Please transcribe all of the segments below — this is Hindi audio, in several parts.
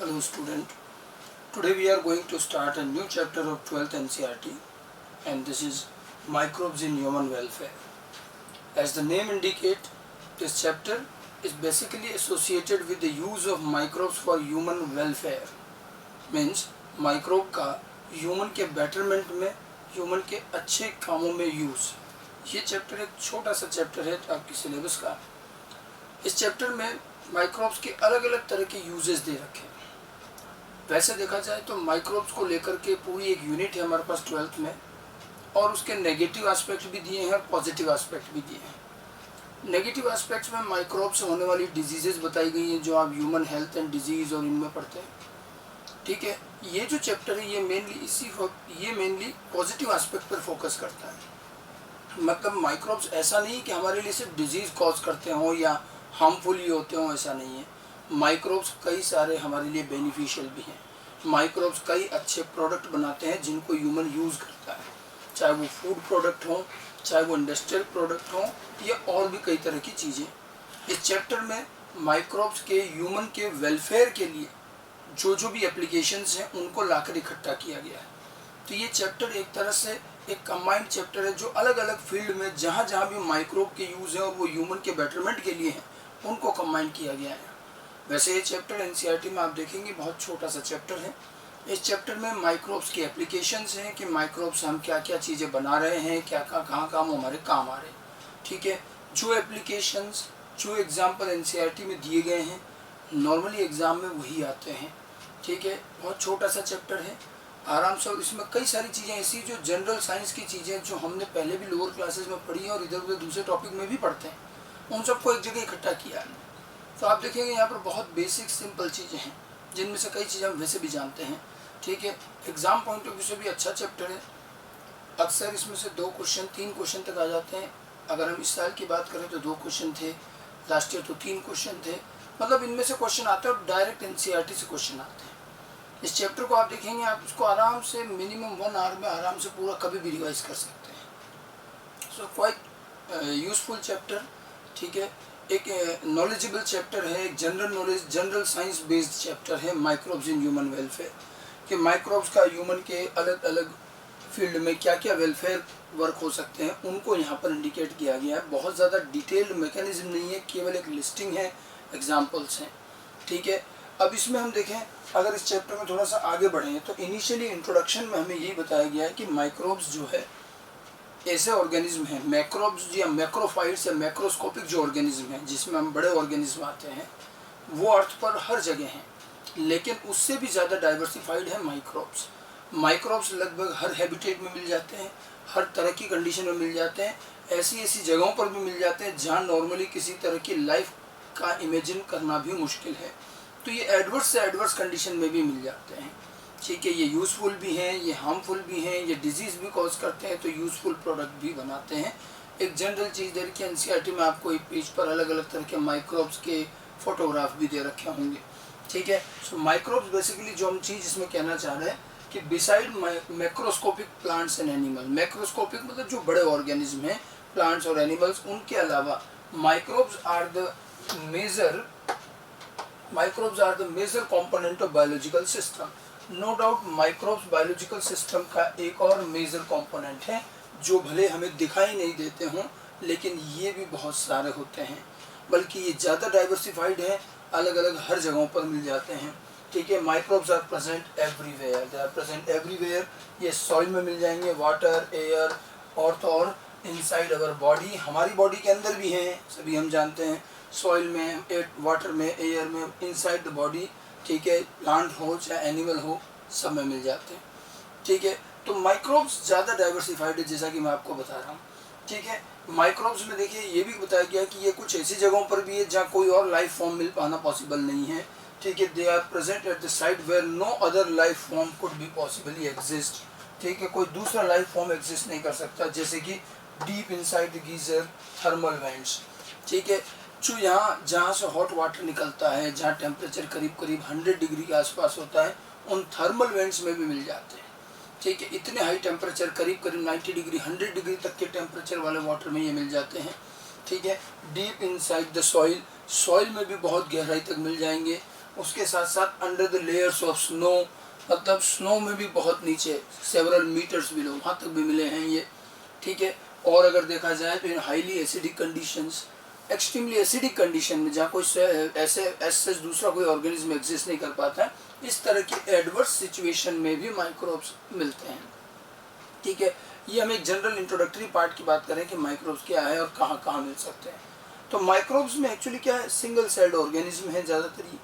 Hello student, today we are going to start a new chapter of 12th NCERT and this is Microbes in Human Welfare. As the name indicates, this chapter is basically associated with the use of microbes for human welfare. Means microbe का human के betterment में, human के अच्छे कामों में use. ये चैप्टर एक छोटा सा चैप्टर है आपके सिलेबस का. इस चैप्टर में माइक्रोब्स के अलग अलग तरह के यूजेस दे रखे हैं. वैसे देखा जाए तो माइक्रोब्स को लेकर के पूरी एक यूनिट है हमारे पास 12th में और उसके नेगेटिव एस्पेक्ट भी दिए हैं और पॉजिटिव एस्पेक्ट भी दिए हैं. नेगेटिव एस्पेक्ट्स में माइक्रोब्स से होने वाली डिजीजेस बताई गई हैं जो आप ह्यूमन हेल्थ एंड डिजीज़ और इनमें पढ़ते हैं. ठीक है, ये जो चैप्टर है ये मेनली पॉजिटिव एस्पेक्ट पर फोकस करता है. मतलब माइक्रोब्स ऐसा नहीं कि हमारे लिए सिर्फ डिजीज़ कॉज करते हों या हार्मफुल ही होते हों, ऐसा नहीं है. माइक्रोब्स कई सारे हमारे लिए बेनिफिशियल भी हैं. माइक्रोब्स कई अच्छे प्रोडक्ट बनाते हैं जिनको ह्यूमन यूज़ करता है, चाहे वो फूड प्रोडक्ट हो, चाहे वो इंडस्ट्रियल प्रोडक्ट हो या और भी कई तरह की चीज़ें. इस चैप्टर में माइक्रोब्स के ह्यूमन के वेलफेयर के लिए जो भी एप्लीकेशंस हैं उनको लाकर इकट्ठा किया गया है. तो ये चैप्टर एक तरह से एक कंबाइंड चैप्टर है जो अलग अलग फील्ड में जहाँ भी माइक्रोब के यूज़ हैं और वो ह्यूमन के बेटरमेंट के लिए हैं उनको कंबाइन किया गया है. वैसे ये चैप्टर एनसीईआरटी में आप देखेंगे बहुत छोटा सा चैप्टर है. इस चैप्टर में माइक्रोब्स की एप्लीकेशंस हैं कि माइक्रोब्स हम क्या क्या चीज़ें बना रहे हैं, क्या कहाँ काम हमारे काम आ रहे हैं. ठीक है, जो एप्लीकेशंस जो एग्जाम्पल एनसीईआरटी में दिए गए हैं नॉर्मली एग्ज़ाम में वही आते हैं. ठीक है, बहुत छोटा सा चैप्टर है, आराम से. और इसमें कई सारी चीज़ें ऐसी जो जनरल साइंस की चीज़ें जो हमने पहले भी लोअर क्लासेस में पढ़ी हैं और इधर उधर दूसरे टॉपिक में भी पढ़ते हैं, उन सबको एक जगह इकट्ठा किया है. तो आप देखेंगे यहाँ पर बहुत बेसिक सिंपल चीज़ें हैं जिनमें से कई चीज़ें हम वैसे भी जानते हैं. ठीक है, एग्ज़ाम पॉइंट ऑफ व्यू से भी अच्छा चैप्टर है. अक्सर इसमें से 2 क्वेश्चन 3 क्वेश्चन तक आ जाते हैं. अगर हम इस साल की बात करें तो 2 क्वेश्चन थे, लास्ट ईयर तो 3 क्वेश्चन थे. मतलब इनमें से क्वेश्चन आते हैं और डायरेक्ट एनसीईआरटी से क्वेश्चन आते हैं. इस चैप्टर को आप देखेंगे, आप उसको आराम से मिनिमम 1 आवर में आराम से पूरा कभी भी रिवाइज कर सकते हैं. So quite useful chapter. ठीक है, एक नॉलेजेबल चैप्टर है, एक general knowledge general science based chapter है माइक्रोब्स इन ह्यूमन वेलफेयर. कि माइक्रोब्स का ह्यूमन के अलग अलग फील्ड में क्या क्या वेलफेयर वर्क हो सकते हैं उनको यहाँ पर इंडिकेट किया गया है. बहुत ज़्यादा डिटेल्ड मैकेनिज्म नहीं है, केवल एक लिस्टिंग है, एग्जाम्पल्स हैं. ठीक है, अब इसमें हम देखें, अगर इस चैप्टर में थोड़ा सा आगे बढ़ें तो इनिशियली इंट्रोडक्शन में हमें यही बताया गया है कि माइक्रोब्स जो है ऐसे ऑर्गेनिज्म हैं, मैक्रोब्स या मैक्रोफाइट्स या मैक्रोस्कोपिक जो ऑर्गेनिज्म हैं जिसमें हम बड़े ऑर्गेनिज्म आते हैं वो अर्थ पर हर जगह हैं, लेकिन उससे भी ज़्यादा डाइवर्सिफाइड है माइक्रोब्स. माइक्रोब्स लगभग हर हैबिटेट में मिल जाते हैं, हर तरह की कंडीशन में मिल जाते हैं, ऐसी जगहों पर भी मिल जाते हैं जहाँ नॉर्मली किसी तरह की लाइफ का इमेजिन करना भी मुश्किल है. तो ये एडवर्स से एडवर्स कंडीशन में भी मिल जाते हैं. ठीक है, ये यूज़फुल भी हैं, ये हार्मफुल भी हैं, ये डिजीज़ भी कॉज करते हैं, तो यूज़फुल प्रोडक्ट भी बनाते हैं. एक जनरल चीज़ दे रखी है एनसीईआरटी में, आपको एक पेज पर अलग अलग तरह के माइक्रोब्स के फोटोग्राफ भी दे रखे होंगे. ठीक है, सो माइक्रोब्स बेसिकली जो हम चीज़ इसमें कहना चाह रहे हैं कि beside macroscopic plants and animal, macroscopic मतलब जो बड़े ऑर्गेनिज्म हैं प्लांट्स और एनिमल्स, उनके अलावा microbes are the major component of biological system. No doubt microbes biological system का एक और मेजर कंपोनेंट है जो भले हमें दिखाई नहीं देते हों लेकिन ये भी बहुत सारे होते हैं, बल्कि ये ज़्यादा डाइवर्सिफाइड है, अलग अलग हर जगहों पर मिल जाते हैं. ठीक है, microbes are present everywhere, they are present everywhere. ये सॉइल में मिल जाएंगे, वाटर, एयर और तो और इनसाइड अवर बॉडी, हमारी बॉडी के अंदर भी हैं, सभी हम जानते हैं. सॉइल में, वाटर में, एयर में, इनसाइड द बॉडी. ठीक है, प्लांट हो चाहे एनिमल हो, सब में मिल जाते हैं. ठीक है, तो माइक्रोब्स ज़्यादा डाइवर्सिफाइड है जैसा कि मैं आपको बता रहा हूँ. ठीक है, माइक्रोब्स में देखिए ये भी बताया गया है कि ये कुछ ऐसी जगहों पर भी है जहाँ कोई और लाइफ फॉर्म मिल पाना पॉसिबल नहीं है. ठीक है, they are present at the site where no other life form could be possibly exist. ठीक है, कोई दूसरा लाइफ फॉर्म एग्जिस्ट नहीं कर सकता, जैसे कि deep inside the geyser thermal vents. ठीक है, जो जहाँ से हॉट वाटर निकलता है, जहाँ टेम्परेचर करीब 100 डिग्री के आसपास होता है, उन थर्मल वेंट्स में भी मिल जाते हैं. ठीक है, इतने हाई टेम्परेचर करीब 90 डिग्री 100 डिग्री तक के टेम्परेचर वाले वाटर में ये मिल जाते हैं. ठीक है, डीप इनसाइड द सॉइल में भी बहुत गहराई तक मिल जाएंगे. उसके साथ साथ under the layers of snow, मतलब स्नो में भी बहुत नीचे सेवरल मीटर्स बिलो, वहाँ तक भी मिले हैं ये, ठीक है। और अगर देखा जाए तो इन highly acidic conditions, extremely acidic condition में जहाँ कोई ऐसे दूसरा कोई ऑर्गेनिज्म एग्जिस्ट नहीं कर पाता है, इस तरह की एडवर्स सिचुएशन में भी माइक्रोब्स मिलते हैं, ठीक है। ये हम एक जनरल इंट्रोडक्टरी पार्ट की बात करें कि माइक्रोब्स क्या है और कहाँ कहाँ मिल सकते हैं। तो माइक्रोब्स में एक्चुअली क्या है, सिंगल सेल्ड ऑर्गेनिज्म है ज़्यादातर ये,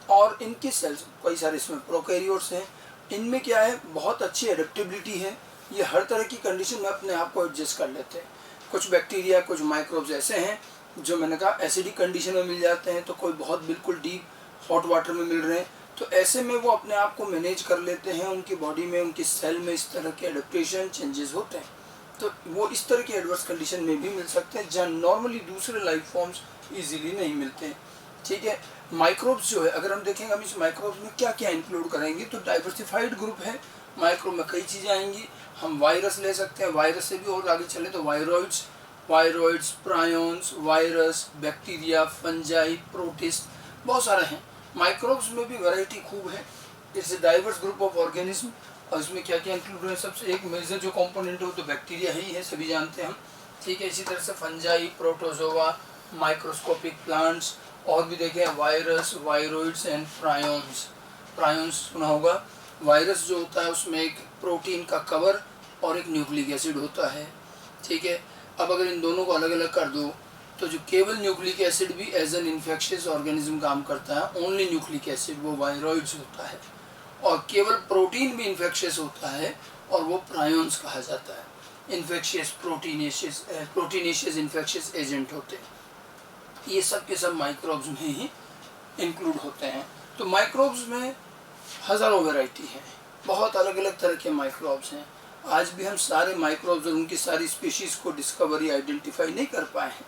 और इनकी सेल्स कई सारे इसमें प्रोकैरियोट्स हैं। इनमें क्या है, बहुत अच्छी एडेप्टेबिलिटी है, ये हर तरह की कंडीशन में अपने आप को एडजस्ट कर लेते हैं। कुछ बैक्टीरिया, कुछ माइक्रोब्स ऐसे हैं जो मैंने कहा एसिडिक कंडीशन में मिल जाते हैं, तो कोई बहुत बिल्कुल डीप हॉट वाटर में मिल रहे हैं, तो ऐसे में वो अपने आप को मैनेज कर लेते हैं। उनकी बॉडी में, उनकी सेल में इस तरह के एडेप्टेशन चेंजेस होते हैं, तो वो इस तरह की एडवर्स कंडीशन में भी मिल सकते हैं जहाँ नॉर्मली दूसरे लाइफ फॉर्म्स इजीली नहीं मिलते हैं, ठीक है। माइक्रोब्स जो है, अगर हम देखेंगे हम इस माइक्रोब्स में क्या क्या इंक्लूड करेंगे, तो डाइवर्सिफाइड ग्रुप है। माइक्रोब में कई चीज़ें आएंगी, हम वायरस ले सकते हैं, वायरस से भी और आगे चले तो viroids, prions, virus, bacteria, fungi, protist, बहुत सारे हैं। माइक्रोब्स में भी वैरायटी खूब है। It's a diverse group of organism, और इसमें क्या क्या इंक्लूड है, सबसे एक मेजर जो कंपोनेंट हो तो बैक्टीरिया ही है, सभी जानते हैं हम, ठीक है। इसी तरह से फंजाई, प्रोटोजोआ, माइक्रोस्कोपिक प्लांट्स, और भी देखें वायरस, वायरॉइड्स एंड प्रायोन्स सुना होगा। वायरस जो होता है उसमें एक प्रोटीन का कवर और एक न्यूक्लिक एसिड होता है, ठीक है। अब अगर इन दोनों को अलग अलग कर दो तो जो केवल न्यूक्लिक एसिड भी एज एन इन्फेक्शियस ऑर्गेनिज्म काम करता है, ओनली न्यूक्लिक एसिड, वो वायरॉइड्स होता है। और केवल प्रोटीन भी इन्फेक्शियस होता है और वो प्रायोन्स कहा जाता है। इन्फेक्शियस प्रोटीनेशियस इन्फेक्शियस एजेंट होते हैं, ये सब के सब माइक्रोब्स में ही इंक्लूड होते हैं। तो माइक्रोब्स में हज़ारों वैरायटी है, बहुत अलग अलग तरह के माइक्रोब्स हैं। आज भी हम सारे माइक्रोब्स और उनकी सारी स्पीशीज़ को डिस्कवर या आइडेंटिफाई नहीं कर पाए हैं,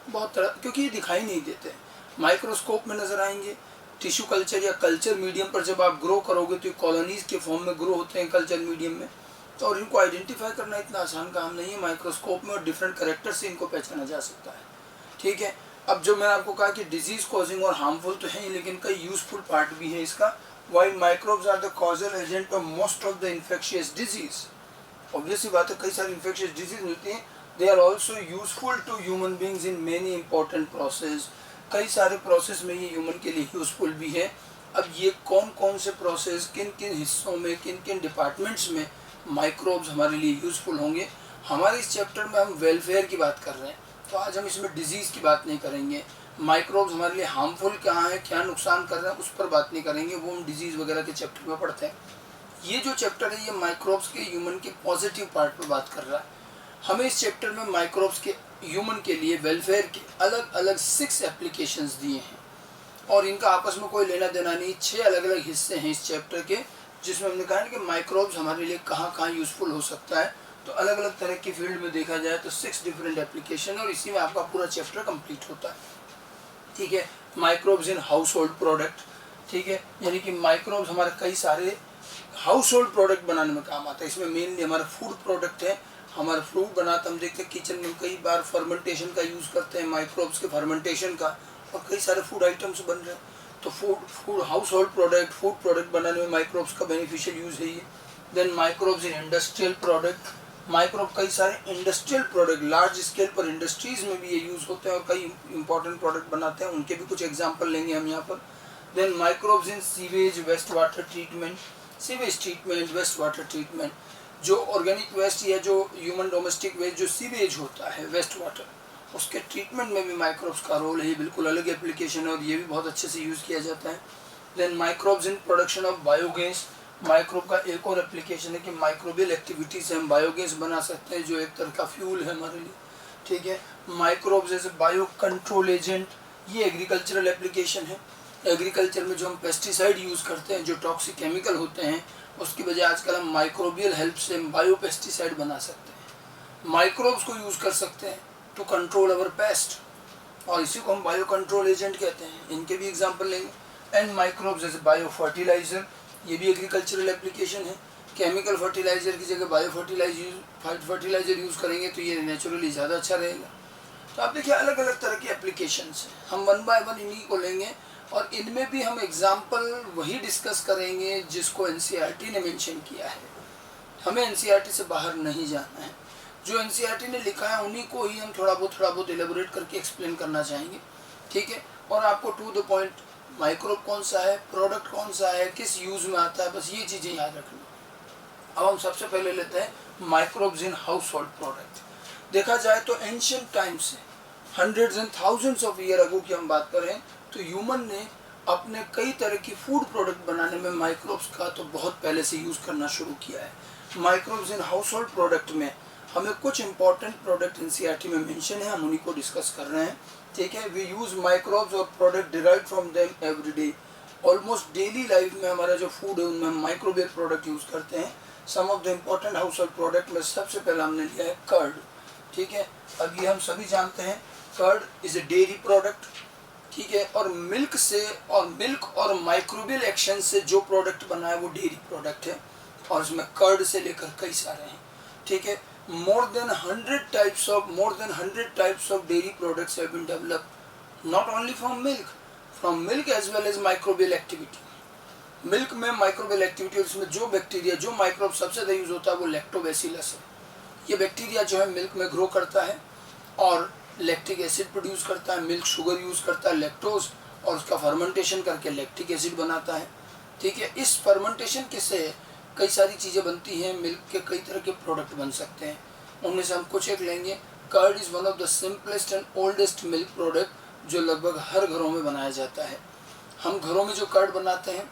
बहुत तरह, क्योंकि ये दिखाई नहीं देते। माइक्रोस्कोप में नज़र आएंगे, टिश्यू कल्चर या कल्चर मीडियम पर जब आप ग्रो करोगे तो कॉलोनीज़ के फॉर्म में ग्रो होते हैं कल्चर मीडियम में, तो और इनको आइडेंटिफाई करना इतना आसान काम नहीं है माइक्रोस्कोप में, और डिफरेंट करेक्टर से इनको पहचाना जा सकता है, ठीक है। अब जो मैंने आपको कहा कि डिजीज़ कॉजिंग और हार्मफुल तो है, लेकिन कई यूजफुल पार्ट भी है इसका। While microbes are the causal agent of most of the infectious diseases, obviously बात है, कई सारी इन्फेक्शियस डिजीज मिलती हैं। They are also useful to human beings in many important process, कई सारे प्रोसेस में ये ह्यूमन के लिए यूजफुल भी है। अब ये कौन कौन से प्रोसेस, किन किन हिस्सों में, किन किन डिपार्टमेंट्स में माइक्रोब्स हमारे लिए यूजफुल होंगे, हमारे इस चैप्टर में हम वेलफेयर की बात कर रहे हैं, तो आज हम इसमें डिजीज़ की बात नहीं करेंगे। माइक्रोब्स हमारे लिए हार्मफुल कहाँ है, क्या नुकसान कर रहे हैं, उस पर बात नहीं करेंगे, वो हम डिजीज़ वगैरह के चैप्टर में पढ़ते हैं। ये जो चैप्टर है ये माइक्रोब्स के ह्यूमन के पॉजिटिव पार्ट पर बात कर रहा है। हमें इस चैप्टर में माइक्रोब्स के ह्यूमन के लिए वेलफेयर के अलग अलग 6 एप्लीकेशंस दिए हैं, और इनका आपस में कोई लेना देना नहीं। 6 अलग अलग हिस्से हैं इस चैप्टर के, जिसमें हमने कहा कि माइक्रोब्स हमारे लिए कहाँ कहाँ यूजफुल हो सकता है। तो अलग अलग तरह की फील्ड में देखा जाए तो 6 डिफरेंट एप्लीकेशन, और इसी में आपका पूरा चैप्टर कंप्लीट होता है, ठीक है। Microbes in house hold product, ठीक है, यानी कि माइक्रोब्स हमारे कई सारे हाउस होल्ड प्रोडक्ट बनाने में काम आता है। इसमें मेनली हमारा फूड प्रोडक्ट है, हमारा फ्रूट बनाते हम देखते हैं किचन में कई बार फर्मेंटेशन का यूज़ करते हैं, माइक्रोब्स के फर्मेंटेशन का, और कई सारे फूड आइटम्स बन रहे हैं। तो food household product, food product बनाने में माइक्रोब्स का बेनिफिशियल यूज़ है ये। Then microbes in industrial product, microbe कई सारे इंडस्ट्रियल प्रोडक्ट, लार्ज स्केल पर इंडस्ट्रीज़ में भी ये यूज़ होते हैं और कई इंपॉर्टेंट प्रोडक्ट बनाते हैं, उनके भी कुछ एग्जाम्पल लेंगे हम यहाँ पर। Then microbes in sewage waste water treatment, sewage treatment, waste water treatment, जो ऑर्गेनिक वेस्ट या जो ह्यूमन डोमेस्टिक वेस्ट जो सीवेज होता है वेस्ट वाटर, उसके ट्रीटमेंट में भी माइक्रोब्स का रोल है, ये बिल्कुल अलग एप्लीकेशन है और ये भी बहुत अच्छे से यूज़ किया जाता है। Then microbes in production of biogas, microbe का एक और एप्लीकेशन है कि माइक्रोबियल एक्टिविटी से हम बायोगैस बना सकते हैं, जो एक तरह का फ्यूल है हमारे लिए, ठीक है। Microbes as a bio control agent, ये एग्रीकल्चरल एप्लीकेशन है। एग्रीकल्चर में जो हम पेस्टिसाइड यूज़ करते हैं, जो टॉक्सिक केमिकल होते हैं, उसकी बजाय आजकल हम माइक्रोबियल हेल्प से बायो पेस्टिसाइड बना सकते हैं। माइक्रोब्स को यूज़ कर सकते हैं टू कंट्रोल अवर पेस्ट, और इसी को हम बायो कंट्रोल एजेंट कहते हैं। इनके भी एग्जांपल लेंगे। And microbes as a bio fertilizer, ये भी एग्रीकल्चरल एप्लीकेशन है। केमिकल फर्टिलाइजर की जगह बायो फर्टिलाइजर यूज़ करेंगे तो ये नेचुरली ज़्यादा अच्छा रहेगा। तो आप देखिए अलग अलग तरह की एप्लीकेशंस हैं, हम वन बाय वन इन्हीं को लेंगे। और इनमें भी हम एग्जाम्पल वही डिस्कस करेंगे जिसको एनसीईआरटी ने मेंशन किया है। हमें एनसीईआरटी से बाहर नहीं जाना है, जो एनसीईआरटी ने लिखा है उन्हीं को ही हम थोड़ा बहुत एलेबोरेट करके एक्सप्लेन करना चाहेंगे, ठीक है। और आपको टू द पॉइंट माइक्रोब कौन सा है, प्रोडक्ट कौन सा है, किस यूज में आता है, बस ये चीज़ें याद रखनी। अब हम सबसे पहले लेते हैं microbes in house hold product. देखा जाए तो एंशियंट टाइम से hundreds and thousands of year ago की हम बात करें तो ह्यूमन ने अपने कई तरह की फूड प्रोडक्ट बनाने में माइक्रोब्स का तो बहुत पहले से यूज़ करना शुरू किया है। Microbes in house hold product में हमें कुछ इंपॉर्टेंट प्रोडक्ट एनसीईआरटी में मेंशन है, हम उन्हीं को डिस्कस कर रहे हैं, ठीक है। वी यूज़ माइक्रोब्स और product derive from them every day. Almost daily life में हमारा जो फूड है उनमें हम माइक्रोबियल प्रोडक्ट यूज़ करते हैं। Some of the important household product में सबसे पहले हमने लिया है कर्ड, ठीक है। अब ये हम सभी जानते हैं curd is a dairy product, ठीक है। और मिल्क से और मिल्क और माइक्रोबियल एक्शन से जो प्रोडक्ट बना है वो डेयरी प्रोडक्ट है, और इसमें कर्ड से लेकर कई सारे हैं, ठीक है। more than 100 types of dairy products have been developed, not only from milk as well as microbial activity। Milk में माइक्रोबियल एक्टिविटी और इसमें जो बैक्टीरिया जो माइक्रोब सबसे ज़्यादा यूज होता है वो लैक्टोबैसिलस है। ये बैक्टीरिया जो है मिल्क में ग्रो करता है और लैक्टिक एसिड प्रोड्यूस करता है, मिल्क शुगर यूज़ करता है लैक्टोज, और उसका फर्मेंटेशन करके लैक्टिक एसिड बनाता है, ठीक है। इस फर्मेंटेशन के से कई सारी चीज़ें बनती हैं, मिल्क के कई तरह के प्रोडक्ट बन सकते हैं, उनमें से हम कुछ एक लेंगे। Curd is one of the simplest and oldest milk product जो लगभग हर घरों में बनाया जाता है। हम घरों में जो कर्ड बनाते हैं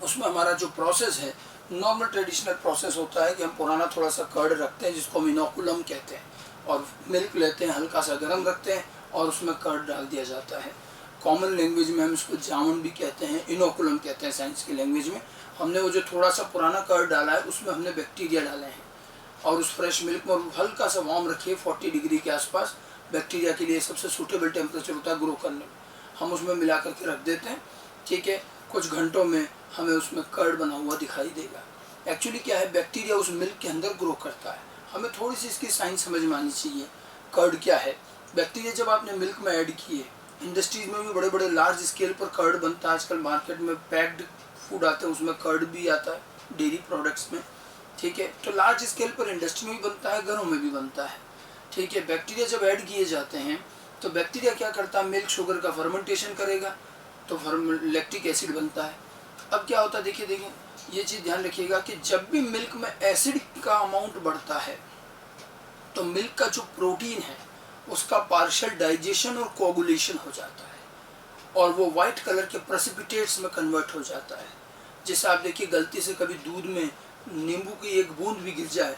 उसमें हमारा जो प्रोसेस है नॉर्मल ट्रेडिशनल प्रोसेस होता है कि हम पुराना थोड़ा सा कर्ड रखते हैं जिसको हम इनोकुलम कहते हैं, और मिल्क लेते हैं, हल्का सा गर्म रखते हैं और उसमें कर्ड डाल दिया जाता है। कॉमन लैंग्वेज में हम इसको जामुन भी कहते हैं, इनोकुलम कहते हैं साइंस की लैंग्वेज में। हमने वो जो थोड़ा सा पुराना कर्ड डाला है उसमें हमने बैक्टीरिया डाले हैं, और उस फ्रेश मिल्क में हल्का सा वार्म रखिए 40 डिग्री के आसपास, बैक्टीरिया के लिए सबसे सूटेबल टेम्परेचर होता है ग्रो करने में, हम उसमें मिला करके रख देते हैं, ठीक है। कुछ घंटों में हमें उसमें कर्ड बना हुआ दिखाई देगा। एक्चुअली क्या है, बैक्टीरिया उस मिल्क के अंदर ग्रो करता है, हमें थोड़ी सी इसकी साइंस समझ में आनी चाहिए। कर्ड क्या है, बैक्टीरिया जब आपने मिल्क में ऐड किए, इंडस्ट्रीज में भी बड़े बड़े लार्ज स्केल पर कर्ड बनता है, आजकल मार्केट में पैक्ड फूड आते हैं उसमें कर्ड भी आता है डेयरी प्रोडक्ट्स में, ठीक है। तो लार्ज स्केल पर इंडस्ट्री में भी बनता है, घरों में भी बनता है, ठीक है। बैक्टीरिया जब ऐड किए जाते हैं तो बैक्टीरिया क्या करता है, मिल्क शुगर का फर्मेंटेशन करेगा तो लैक्टिक एसिड बनता है। अब क्या होता है, देखिए ये चीज़ ध्यान रखिएगा कि जब भी मिल्क में एसिड का अमाउंट बढ़ता है तो मिल्क का जो प्रोटीन है उसका पार्शियल डाइजेशन और कोगुलेशन हो जाता है और वो वाइट कलर के प्रेसिपिटेट्स में कन्वर्ट हो जाता है। जैसे आप देखिए गलती से कभी दूध में नींबू की एक बूंद भी गिर जाए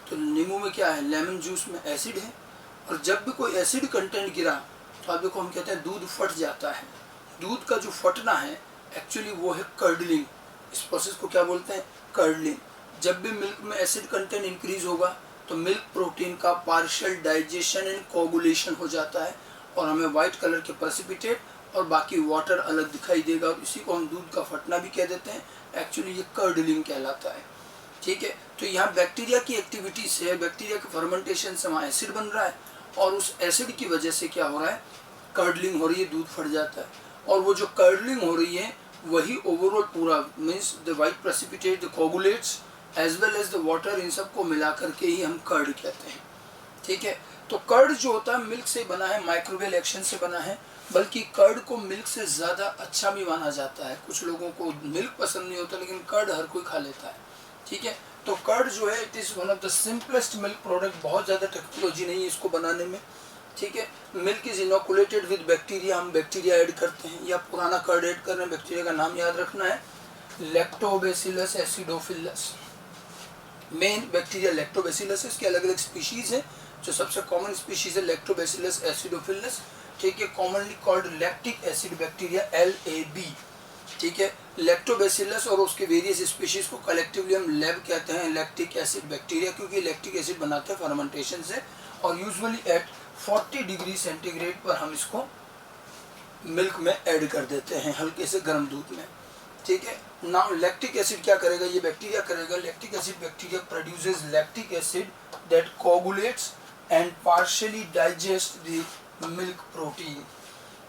तो नींबू में क्या है, लेमन जूस में एसिड है, और जब भी कोई एसिड कंटेंट गिरा तो आप देखो हम कहते हैं दूध फट जाता है। दूध का जो फटना है एक्चुअली वो है कर्डलिंग, इस प्रोसेस को क्या बोलते हैं, कर्डलिंग। जब भी मिल्क में एसिड कंटेंट इंक्रीज होगा तो मिल्क प्रोटीन का पार्शियल डाइजेशन एंड कोगुलेशन हो जाता है और हमें वाइट कलर के प्रेसिपिटेट और बाकी वाटर अलग दिखाई देगा, और इसी को हम दूध का फटना भी कह देते हैं। एक्चुअली ये कर्डलिंग कहलाता है, ठीक है। तो यहाँ बैक्टीरिया की एक्टिविटी से, बैक्टीरिया के फर्मेंटेशन से वहाँ एसिड बन रहा है और उस एसिड की वजह से क्या हो रहा है, कर्डलिंग हो रही है, दूध फट जाता है। और वो जो कर्डलिंग हो रही है वही ओवरऑल पूरा means the white precipitate, the coagulates as well as the water, इन सबको मिला करके ही हम कर्ड कहते हैं, ठीक है। तो कर्ड जो होता है मिल्क से बना है, माइक्रोबियल एक्शन से बना है, बल्कि कर्ड को मिल्क से ज़्यादा अच्छा भी माना जाता है। कुछ लोगों को मिल्क पसंद नहीं होता लेकिन कर्ड हर कोई खा लेता है, ठीक है। तो कर्ड जो है it is one of the simplest milk product, बहुत ज़्यादा टेक्नोलॉजी नहीं है इसको बनाने में, ठीक है। Milk is inoculated with bacteria, हम बैक्टीरिया ऐड करते हैं या पुराना कर्ड ऐड कर रहे हैं, बैक्टीरिया का नाम याद रखना है lactobacillus acidophilus. Main bacteria lactobacillus है, इसके अलग अलग स्पीशीज़ हैं, जो सबसे कॉमन स्पीशीज़ है लैक्टोबैसिलस एसिडोफिलस, ठीक है। Commonly called lactic acid bacteria LAB, ठीक है। लैक्टोबैसिलस और उसके वेरियस स्पीशीज़ को कलेक्टिवली हम लैब कहते हैं, लैक्टिक एसिड बैक्टीरिया, क्योंकि लैक्टिक एसिड बनाते हैं फर्मेंटेशन से, और यूजुअली एट 40 डिग्री सेंटीग्रेड पर हम इसको मिल्क में ऐड कर देते हैं, हल्के से गर्म दूध में, ठीक है। नाउ लैक्टिक एसिड क्या करेगा, ये बैक्टीरिया करेगा, lactic acid bacteria produces lactic acid that coagulates and partially digest the milk protein,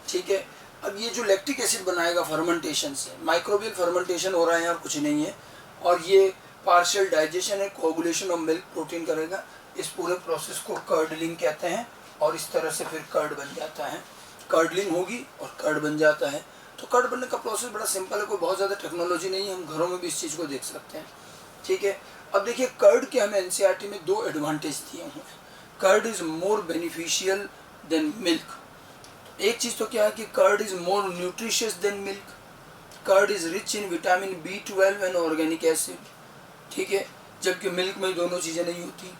ठीक है। अब ये जो लैक्टिक एसिड बनाएगा फर्मेंटेशन से, माइक्रोबियल फर्मेंटेशन हो रहा है और कुछ नहीं है, और ये पार्शियल डाइजेशन है, कोगुलेशन ऑफ मिल्क प्रोटीन करेगा। इस पूरे प्रोसेस को कर्डलिंग कहते हैं, और इस तरह से फिर कर्ड बन जाता है। कर्डलिंग होगी और कर्ड बन जाता है। तो कर्ड बनने का प्रोसेस बड़ा सिंपल है, कोई बहुत ज़्यादा टेक्नोलॉजी नहीं है, हम घरों में भी इस चीज़ को देख सकते हैं। ठीक है, अब देखिए कर्ड के हमें एनसीईआरटी में 2 एडवांटेज दिए हुए हैं। Curd is more beneficial than milk. एक चीज़ तो क्या है कि curd is more nutritious than milk. Curd is rich in vitamin B12 and organic acid. ठीक है, जबकि मिल्क में दोनों चीज़ें नहीं होती।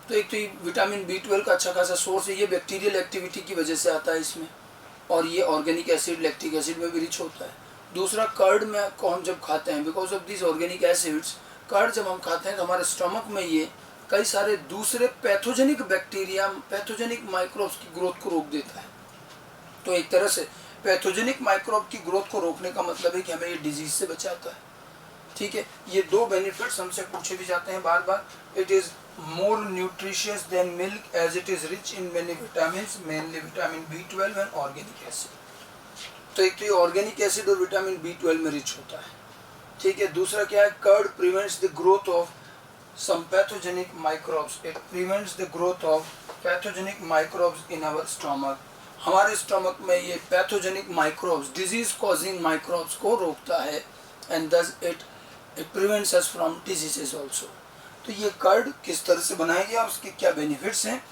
तो एक तो ये विटामिन B12 का अच्छा खासा सोर्स है, ये बैक्टीरियल एक्टिविटी की वजह से आता है इसमें, और ये ऑर्गेनिक एसिड लैक्टिक एसिड में भी रिच होता है। दूसरा, कर्ड में को हम जब खाते हैं, because of this organic acids, curd जब हम खाते हैं तो हमारे स्टमक में ये कई सारे दूसरे पैथोजेनिक बैक्टीरिया, पैथोजेनिक माइक्रोब्स की ग्रोथ को रोक देता है। तो एक तरह से पैथोजेनिक माइक्रोब की ग्रोथ को रोकने का मतलब है कि हमें ये डिजीज से बचाता है। ठीक है, ये 2 बेनिफिट्स हमसे पूछे भी जाते हैं बार बार। It is more nutritious than milk as it is rich in many vitamins, mainly vitamin B12 and organic acid. तो एक तो ये ऑर्गेनिक एसिड और विटामिन B12 में रिच होता है। ठीक है, दूसरा क्या है, curd prevents the growth of some pathogenic microbes. It prevents the growth of pathogenic microbes in our stomach. हमारे स्टमक में ये pathogenic microbes, disease causing microbes को रोकता है, and thus it prevents us from diseases also. तो ये कर्ड किस तरह से बनाया गया, उसके क्या बेनिफिट्स हैं।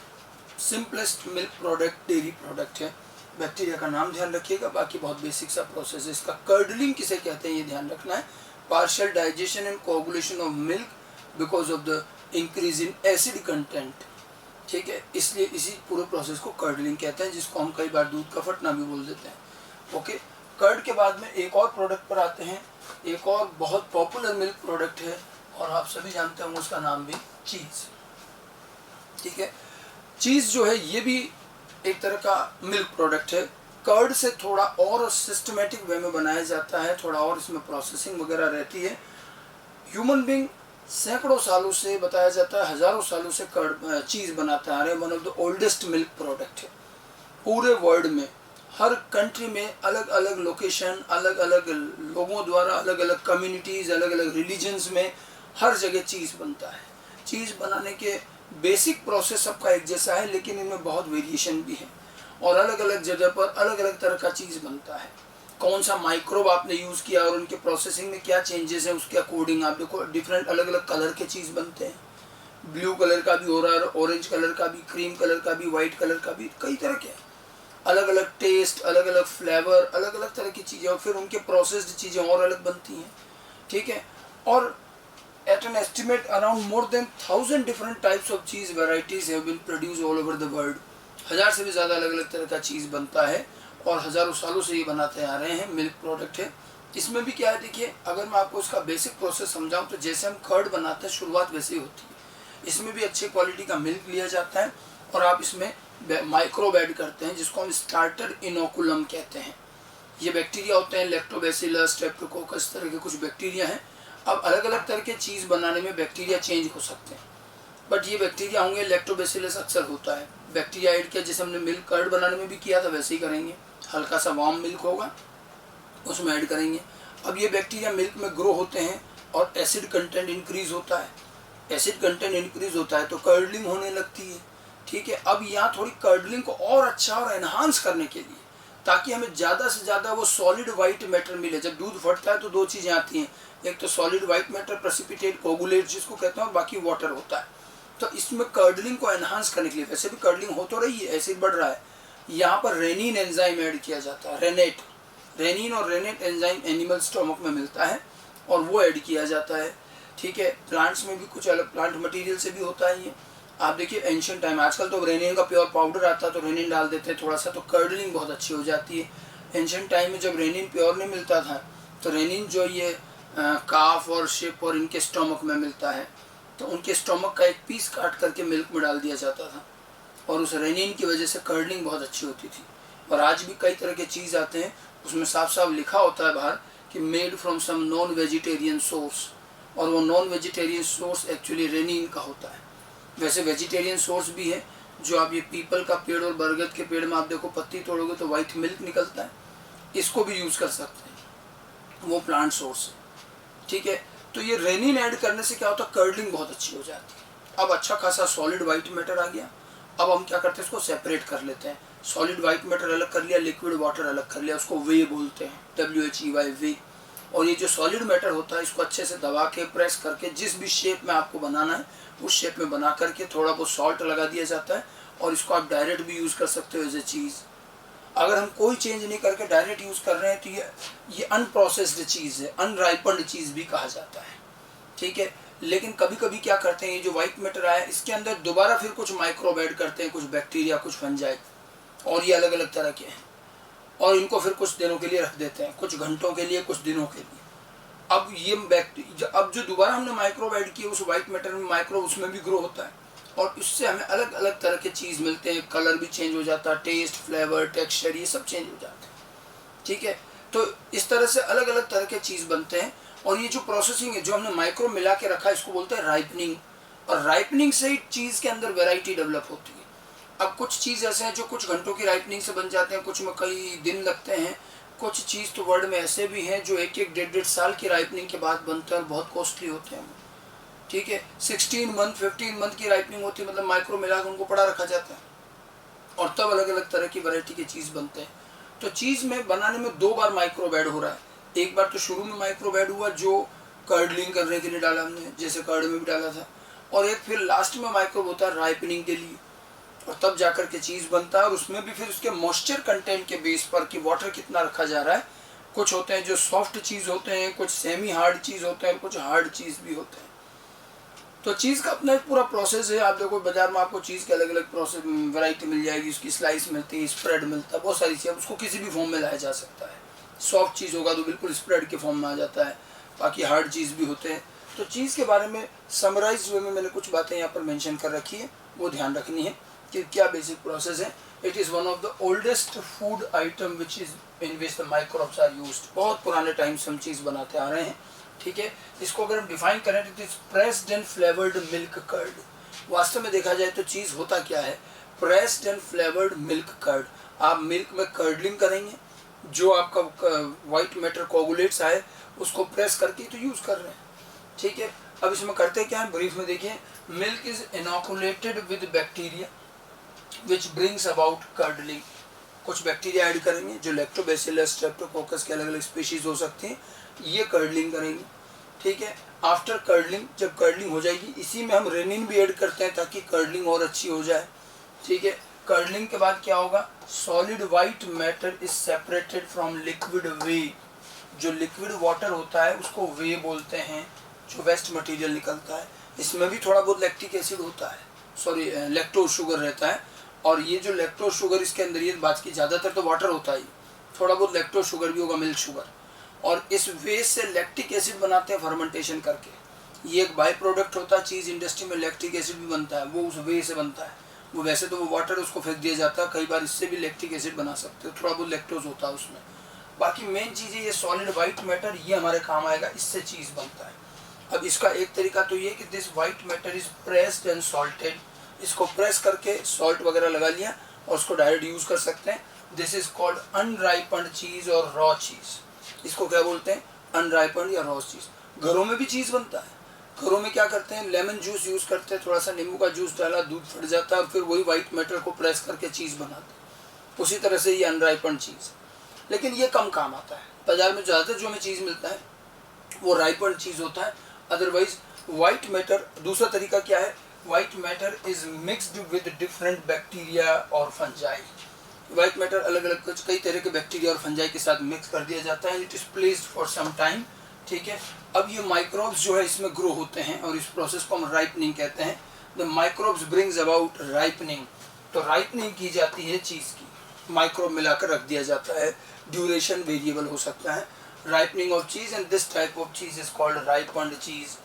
Simplest milk product, dairy product है। बैक्टीरिया का नाम ध्यान रखिएगा, बाकी बहुत बेसिक सा प्रोसेस है इसका। कर्डलिंग किसे कहते हैं ये ध्यान रखना है। Partial digestion and coagulation of milk because of the increase in acid content. ठीक है, इसलिए इसी पूरे प्रोसेस को कर्डलिंग कहते हैं, जिसको हम कई बार दूध का फटना भी बोल देते हैं। ओके, कर्ड के बाद में एक और प्रोडक्ट पर आते हैं। एक और बहुत पॉपुलर मिल्क प्रोडक्ट है और आप सभी जानते होंगे उसका नाम भी चीज़। ठीक है, चीज़ जो है ये भी एक तरह का मिल्क प्रोडक्ट है। कर्ड से थोड़ा और सिस्टमेटिक वे में बनाया जाता है, थोड़ा और इसमें प्रोसेसिंग वगैरह रहती है। ह्यूमन बींग सैकड़ों सालों से, बताया जाता है हज़ारों सालों से कर्ड चीज़ बनाते आ रहे हैं। One of the oldest milk product है पूरे वर्ल्ड में। हर कंट्री में अलग अलग लोकेशन, अलग अलग लोगों द्वारा, अलग अलग कम्युनिटीज़, अलग अलग रिलीजन्स में हर जगह चीज़ बनता है। चीज़ बनाने के बेसिक प्रोसेस सबका एक जैसा है, लेकिन इनमें बहुत वेरिएशन भी है, और अलग अलग जगह पर अलग अलग तरह का चीज़ बनता है। कौन सा माइक्रोब आपने यूज़ किया और उनके प्रोसेसिंग में क्या चेंजेस हैं, उसके अकॉर्डिंग आप देखो डिफरेंट अलग अलग कलर के चीज़ बनते हैं। ब्लू कलर का भी हो रहा है, ऑरेंज कलर का भी, क्रीम कलर का भी, वाइट कलर का भी, कई तरह के अलग अलग टेस्ट, अलग अलग फ्लेवर, अलग अलग तरह की चीज़ें, और फिर उनके प्रोसेस्ड चीज़ें और अलग बनती हैं। ठीक है, और at an estimate around more than 1000 different types of cheese varieties have been produced all over the world। 1000 से भी ज़्यादा अलग अलग तरह का चीज़ बनता है और हज़ारों सालों से ये बनाते आ रहे हैं। मिल्क प्रोडक्ट है। इसमें भी क्या है, देखिए अगर मैं आपको उसका बेसिक प्रोसेस समझाऊं तो जैसे हम कर्ड बनाते हैं शुरुआत वैसे ही होती है। इसमें भी अच्छे क्वालिटी का मिल्क लिया जाता है और आप इसमें माइक्रोब ऐड करते हैं, जिसको हम स्टार्टर इनोकुलम कहते हैं। ये बैक्टीरिया होते हैं, लैक्टोबैसिलस, स्ट्रेप्टोकोकस तरह के कुछ बैक्टीरिया हैं। अब अलग अलग तरह के चीज़ बनाने में बैक्टीरिया चेंज हो सकते हैं, बट ये बैक्टीरिया होंगे, लैक्टोबैसिलस अक्सर होता है। बैक्टीरिया ऐड किया, जैसे हमने मिल्क कर्ड बनाने में भी किया था वैसे ही करेंगे। हल्का सा वार्म मिल्क होगा, उसमें ऐड करेंगे। अब ये बैक्टीरिया मिल्क में ग्रो होते हैं और एसिड कंटेंट इंक्रीज होता है। एसिड कंटेंट इंक्रीज होता है तो कर्डलिंग होने लगती है। ठीक है, अब यहाँ थोड़ी कर्डलिंग को और अच्छा और एनहांस करने के लिए, ताकि हमें ज़्यादा से ज़्यादा वो सॉलिड वाइट मैटर मिले। जब दूध फटता है तो 2 चीज़ें आती हैं, एक तो solid white matter, precipitate, coagulate जिसको कहते हैं, और बाकी वाटर होता है। तो इसमें कर्डलिंग को एनहांस करने के लिए, वैसे भी कर्डलिंग हो तो रही है, एसिड बढ़ रहा है, यहाँ पर रेनिन एंजाइम ऐड किया जाता है। रेनेट, रेनिन और रेनेट एंजाइम एनिमल स्टोमक में मिलता है और वो ऐड किया जाता है। ठीक है, प्लांट्स में भी कुछ अलग प्लांट मटेरियल से भी होता है ये। आप देखिए एंशिएंट टाइम, आजकल तो रेनिन का प्योर पाउडर आता है तो रेनिन डाल देते हैं थोड़ा सा, तो कर्डलिंग बहुत अच्छी हो जाती है। एंशिएंट टाइम में जब रेनिन प्योर नहीं मिलता था तो रेनिन जो ये काफ और शिप और इनके स्टोमक में मिलता है, तो उनके स्टोमक का एक पीस काट करके मिल्क में डाल दिया जाता था और उस रेनिन की वजह से कर्डलिंग बहुत अच्छी होती थी। और आज भी कई तरह के चीज़ आते हैं, उसमें साफ साफ लिखा होता है बाहर कि made from some non vegetarian source, और वो non vegetarian source actually rennin का होता है। वैसे वेजिटेरियन सोर्स भी है, जो आप ये पीपल का पेड़ और बरगद के पेड़ में आप देखो पत्ती तोड़ोगे तो वाइट मिल्क निकलता है, इसको भी यूज़ कर सकते हैं, वो प्लांट सोर्स है, ठीक है। तो ये रेनिन ऐड करने से क्या होता है, कर्डलिंग बहुत अच्छी हो जाती है। अब अच्छा खासा सॉलिड वाइट मैटर आ गया। अब हम क्या करते हैं, इसको सेपरेट कर लेते हैं। सॉलिड वाइट मैटर अलग कर लिया, लिक्विड वाटर अलग कर लिया, उसको वे बोलते हैं, WHEY वे। और ये जो सॉलिड मैटर होता है इसको अच्छे से दबा के प्रेस करके जिस भी शेप में आपको बनाना है उस शेप में बना करके थोड़ा बहुत सॉल्ट लगा दिया जाता है, और इसको आप डायरेक्ट भी यूज़ कर सकते हो एज ए चीज़। अगर हम कोई चेंज नहीं करके डायरेक्ट यूज़ कर रहे हैं तो ये अनप्रोसेस्ड चीज़ है, अनराइपन्ड चीज़ भी कहा जाता है, ठीक है। लेकिन कभी कभी क्या करते हैं, ये जो वाइट मैटर आया इसके अंदर दोबारा फिर कुछ माइक्रोब ऐड करते हैं, कुछ बैक्टीरिया, कुछ फंजाई, और ये अलग अलग तरह के हैं, और इनको फिर कुछ दिनों के लिए रख देते हैं, कुछ घंटों के लिए, कुछ दिनों के लिए। अब ये अब जो दोबारा हमने माइक्रोब ऐड किए उस वाइट मैटर में, माइक्रोब उसमें भी ग्रो होता है, और इससे हमें अलग अलग तरह के चीज़ मिलते हैं, कलर भी चेंज हो जाता है, टेस्ट, फ्लेवर, टेक्सचर, ये सब चेंज हो जाते हैं, ठीक है। तो इस तरह से अलग अलग तरह के चीज़ बनते हैं। और ये जो प्रोसेसिंग है, जो हमने माइक्रोब मिला के रखा है, इसको बोलते हैं राइपनिंग, और राइपनिंग से ही चीज़ के अंदर वेराइटी डेवलप होती है। अब कुछ चीज़ ऐसे हैं जो कुछ घंटों की राइपनिंग से बन जाते हैं, कुछ में कई दिन लगते हैं, कुछ चीज़ तो वर्ल्ड में ऐसे भी हैं जो एक एक डेढ़ साल की राइपनिंग के बाद बनते हैं और बहुत कॉस्टली होते हैं, ठीक है। 16 मंथ 15 मंथ की राइपनिंग होती है, मतलब माइक्रो मिला कर उनको पड़ा रखा जाता है, और तब अलग अलग तरह की वैरायटी की चीज़ बनते हैं। तो चीज़ में बनाने में 2 बार माइक्रोब ऐड हो रहा है। एक बार तो शुरू में माइक्रोब ऐड हुआ जो कर्डलिंग करने के लिए डाला हमने, जैसे कर्ड में भी डाला था, और एक फिर लास्ट में माइक्रोब होता है राइपनिंग के लिए, और तब जाकर के चीज़ बनता है। और उसमें भी फिर उसके मॉइस्चर कंटेंट के बेस पर कि वाटर कितना रखा जा रहा है, कुछ होते हैं जो सॉफ्ट चीज़ होते हैं, कुछ सेमी हार्ड चीज़ होते हैं, और कुछ हार्ड चीज़ भी होते हैं। तो चीज़ का अपना एक पूरा प्रोसेस है। आप देखो बाजार में आपको चीज़ के अलग अलग प्रोसेस वैरायटी मिल जाएगी, उसकी स्लाइस मिलती है, स्प्रेड मिलता है, बहुत सारी चीज़ें, उसको किसी भी फॉर्म में लाया जा सकता है। सॉफ्ट चीज़ होगा तो बिल्कुल स्प्रेड के फॉर्म में आ जाता है, बाकी हार्ड चीज़ भी होते हैं। तो चीज़ के बारे में समराइज वे में मैंने कुछ बातें यहाँ पर मेंशन कर रखी है, वो ध्यान रखनी है कि क्या बेसिक प्रोसेस है। It is one of the oldest food item which is in which the microbes are used. बहुत पुराने टाइम से हम चीज़ बनाते आ रहे हैं, ठीक है। इसको अगर हम डिफाइन करें तो it is pressed and flavoured milk curd. वास्तव में देखा जाए तो चीज़ होता क्या है, pressed and flavoured milk curd. आप मिल्क में कर्डलिंग करेंगे, जो आपका वाइट मैटर कोगुलेट्स आए उसको प्रेस करके तो यूज़ कर रहे हैं, ठीक है। अब इसमें करते क्या है, ब्रीफ में देखिए। Milk is inoculated with bacteria which brings about curdling. कुछ बैक्टीरिया ऐड करेंगे जो लैक्टोबैसिलस, स्ट्रेप्टोकोकस के अलग अलग स्पीशीज हो सकती हैं, ये कर्डलिंग करेंगे, ठीक है। आफ्टर कर्डलिंग, जब कर्डलिंग हो जाएगी, इसी में हम रेनिन भी ऐड करते हैं ताकि कर्डलिंग और अच्छी हो जाए, ठीक है। कर्डलिंग के बाद क्या होगा, solid white matter is separated from liquid whey. जो लिक्विड वाटर होता है उसको वे बोलते हैं, जो वेस्ट मटेरियल निकलता है। इसमें भी थोड़ा बहुत लैक्टिक एसिड होता है, सॉरी लैक्टोज शुगर रहता है, और ये जो लैक्टोज शुगर इसके अंदर, ये बात की ज़्यादातर तो वाटर होता है, थोड़ा बहुत लैक्टोज शुगर भी होगा, मिल्क शुगर, और इस वे से लैक्टिक एसिड बनाते हैं फर्मेंटेशन करके। ये एक बाई प्रोडक्ट होता है, चीज़ इंडस्ट्री में लैक्टिक एसिड भी बनता है, वो उस वे से बनता है। वो वैसे तो वो वाटर उसको फेंक दिया जाता है, कई बार इससे भी लैक्टिक एसिड बना सकते हो, थोड़ा बहुत लैक्टोज होता है उसमें। बाकी मेन चीज़ है ये सॉलिड वाइट मैटर, ये हमारे काम आएगा, इससे चीज़ बनता है। अब इसका एक तरीका तो ये कि this white matter is pressed and salted. इसको प्रेस करके सॉल्ट वगैरह लगा लिया और उसको डायरेक्ट यूज़ कर सकते हैं। दिस इज कॉल्ड अनराइपन्ड चीज़ और रॉ चीज़। इसको क्या बोलते हैं, अनराइपन्ड या रॉ चीज़। घरों में भी चीज़ बनता है। घरों में क्या करते हैं, लेमन जूस यूज़ करते हैं, थोड़ा सा नींबू का जूस डाला, दूध फट जाता है, और फिर वही वाइट मैटर को प्रेस करके चीज़ बनाते हैं। उसी तरह से ये अनराइपन्ड चीज़, लेकिन ये कम काम आता है। बाजार में ज़्यादातर जो हमें चीज़ मिलता है वो राइपन्ड चीज़ होता है। अदरवाइज वाइट मैटर, दूसरा तरीका क्या है, white matter is mixed with different bacteria और फंजाई। वाइट मैटर अलग अलग कई तरह के बैक्टीरिया और फंजाई के साथ मिक्स कर दिया जाता है। It is placed for some time, ठीक है। अब ये माइक्रोब्स जो है इसमें ग्रो होते हैं, और इस प्रोसेस को हम राइपनिंग कहते हैं। The microbes brings about ripening. तो राइपनिंग की जाती है चीज़ की, माइक्रोब मिलाकर रख दिया जाता है, ड्यूरेशन वेरिएबल हो सकता है। Ripening of cheese, and this type of cheese is called ripened cheese,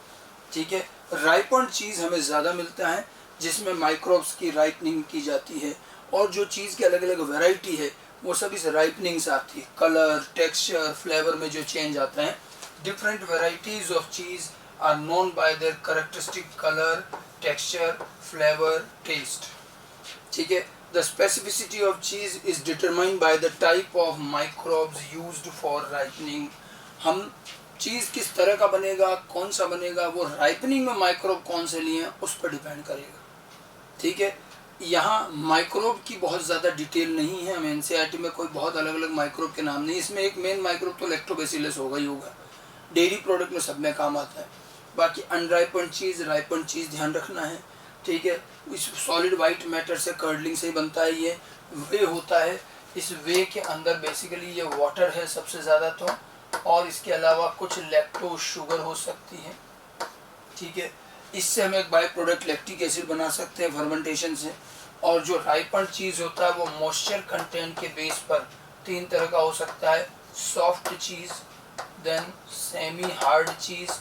ठीक है। राइपन्ड चीज़ हमें ज़्यादा मिलता है जिसमें माइक्रोब्स की राइपनिंग की जाती है, और जो चीज़ की अलग अलग वैरायटी है वो सब इस राइपनिंग से आती है। कलर, टेक्सचर, फ्लेवर में जो चेंज आता है। Different varieties of cheese are known by their characteristic colour, texture, flavour, taste, ठीक है। The specificity of cheese is determined by the type of microbes used for ripening. हम चीज़ किस तरह का बनेगा, कौन सा बनेगा, वो राइपनिंग में माइक्रोब कौन से लिए हैं उस पर डिपेंड करेगा। ठीक है, यहाँ माइक्रोब की बहुत ज़्यादा डिटेल नहीं है, हमें एनसीईआरटी में कोई बहुत अलग अलग माइक्रोब के नाम नहीं। इसमें एक मेन माइक्रोब तो लैक्टोबैसिलस होगा ही होगा, डेयरी प्रोडक्ट में सब में काम आता है। बाकी अनराइपन चीज़, राइपन चीज़ ध्यान रखना है। ठीक है, इस सॉलिड वाइट मैटर से, कर्डलिंग से ही बनता है। ये वे होता है, इस वे के अंदर बेसिकली ये वाटर है सबसे ज़्यादा तो, और इसके अलावा कुछ लैक्टोज शुगर हो सकती है। ठीक है, इससे हम एक बाई प्रोडक्ट लैक्टिक एसिड बना सकते हैं फर्मेंटेशन से। और जो राइपन चीज़ होता है वो मॉइस्चर कंटेंट के बेस पर 3 तरह का हो सकता है, soft cheese, then semi hard cheese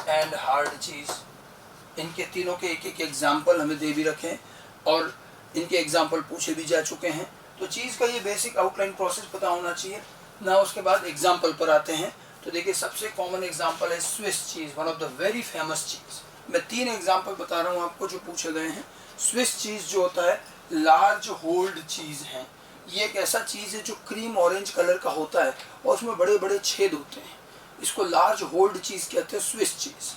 and hard cheese. इनके तीनों के एक एक एग्जाम्पल हमें दे भी रखें और इनके एग्जाम्पल पूछे भी जा चुके हैं। तो चीज़ का ये बेसिक आउटलाइन प्रोसेस पता होना चाहिए ना। उसके बाद एग्जाम्पल पर आते हैं। तो देखिए, सबसे कॉमन एग्जाम्पल है Swiss cheese, one of the very famous cheese. मैं 3 एग्जाम्पल बता रहा हूँ आपको जो पूछे गए हैं। स्विस चीज़ जो होता है लार्ज होल्ड चीज़ है। ये एक ऐसा चीज़ है जो क्रीम ऑरेंज कलर का होता है और उसमें बड़े बड़े छेद होते हैं। इसको लार्ज होल्ड चीज़ कहते हैं, स्विस चीज़।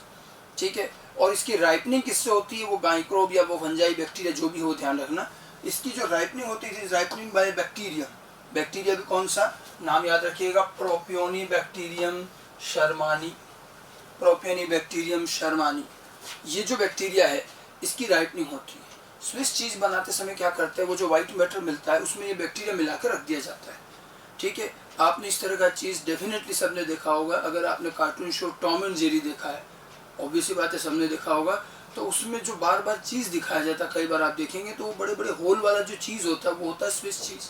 ठीक है, और इसकी राइपनिंग किससे होती है, वो माइक्रोब या वो फंजाई बैक्टीरिया जो भी हो, ध्यान रखना। इसकी जो राइपनिंग होती है, राइपनिंग बाय बैक्टीरिया। बैक्टीरिया भी कौन सा, नाम याद रखिएगा, प्रोपियोनी बैक्टीरियम शर्मानी। प्रोपियोनी बैक्टीरियम शर्मानी, ये जो बैक्टीरिया है इसकी राइपनिंग होती है। स्विस चीज़ बनाते समय क्या करते हैं, वो जो वाइट मैटर मिलता है उसमें ये बैक्टीरिया मिलाकर रख दिया जाता है। ठीक है, आपने इस तरह का चीज़ डेफिनेटली सबने देखा होगा। अगर आपने cartoon show Tom and Jerry देखा है, ऑब्वियसली बात है सबने देखा होगा, तो उसमें जो बार बार चीज़ दिखाया जाता है, कई बार आप देखेंगे तो वो बड़े बड़े होल वाला जो चीज़ होता है वो होता है स्विस चीज़।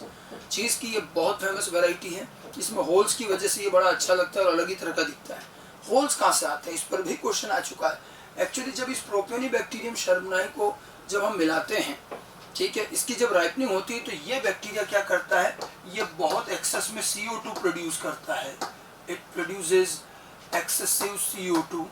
चीज़ की ये बहुत फेमस वैरायटी है। इसमें होल्स की वजह से ये बड़ा अच्छा लगता है और अलग ही तरह का दिखता है। होल्स कहाँ से आते हैं, इस पर भी क्वेश्चन आ चुका है। एक्चुअली जब इस प्रोपियोनी बैक्टीरियम शर्मनाई को जब हम मिलाते हैं, ठीक है, इसकी जब राइपनिंग होती है तो ये बैक्टीरिया क्या करता है, ये बहुत एक्सेस में CO2 प्रोड्यूस करता है। It produces excessive CO2।